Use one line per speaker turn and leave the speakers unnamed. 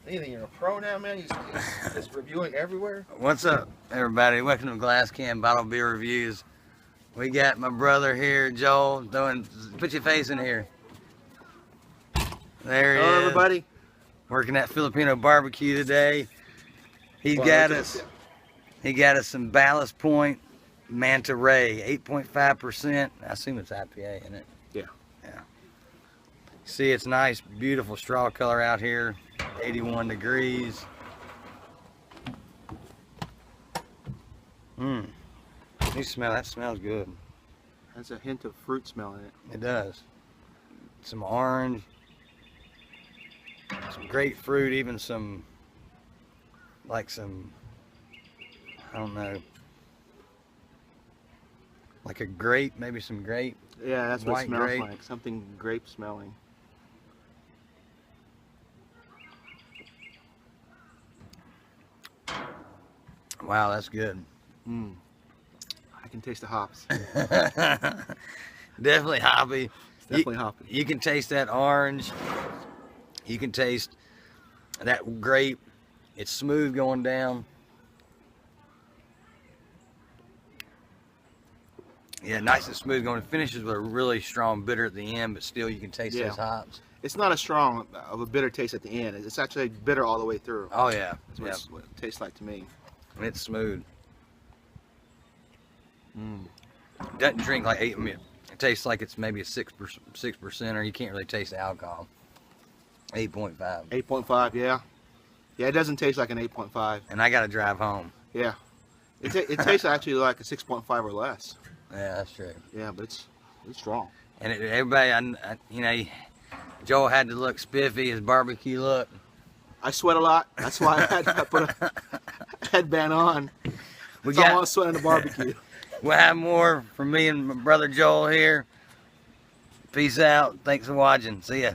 Anything, you're a pro now, man? You just reviewing everywhere?
What's up, everybody? Welcome to Glass Can Bottle Beer Reviews. We got my brother here, Joel, put your face in here. There he is.
Hello, everybody.
Working at Filipino barbecue today. He got us some Ballast Point Manta Ray, 8.5%. I assume it's IPA, isn't it?
Yeah.
Yeah. See, it's nice, beautiful straw color out here. 81 degrees. You smell that? Smells good.
Has a hint of fruit smell in it.
It does. Some orange, some grapefruit, even some, I don't know, like a grape, maybe some grape.
Yeah, that's what it smells
grape.
like. Something grape smelling.
Wow, that's good.
I can taste the hops.
Definitely hoppy.
It's definitely hoppy.
You can taste that orange. You can taste that grape. It's smooth going down. Yeah, nice and smooth going. It finishes with a really strong bitter at the end, but still you can taste those hops.
It's not as strong of a bitter taste at the end. It's actually bitter all the way through.
Oh yeah,
That's what it tastes like to me.
And it's smooth. Doesn't drink like 8. It tastes like it's maybe a 6%, or you can't really taste the alcohol. 8.5.
8.5, yeah. Yeah, it doesn't taste like an 8.5.
And I got to drive home.
Yeah. It tastes actually like a 6.5 or less.
Yeah, that's true.
Yeah, but it's strong.
And everybody, Joel had to look spiffy, his barbecue look.
I sweat a lot. That's why I had to put a headband on. I want to sweat in the barbecue.
We'll have more from me and my brother Joel here. Peace out. Thanks for watching. See ya.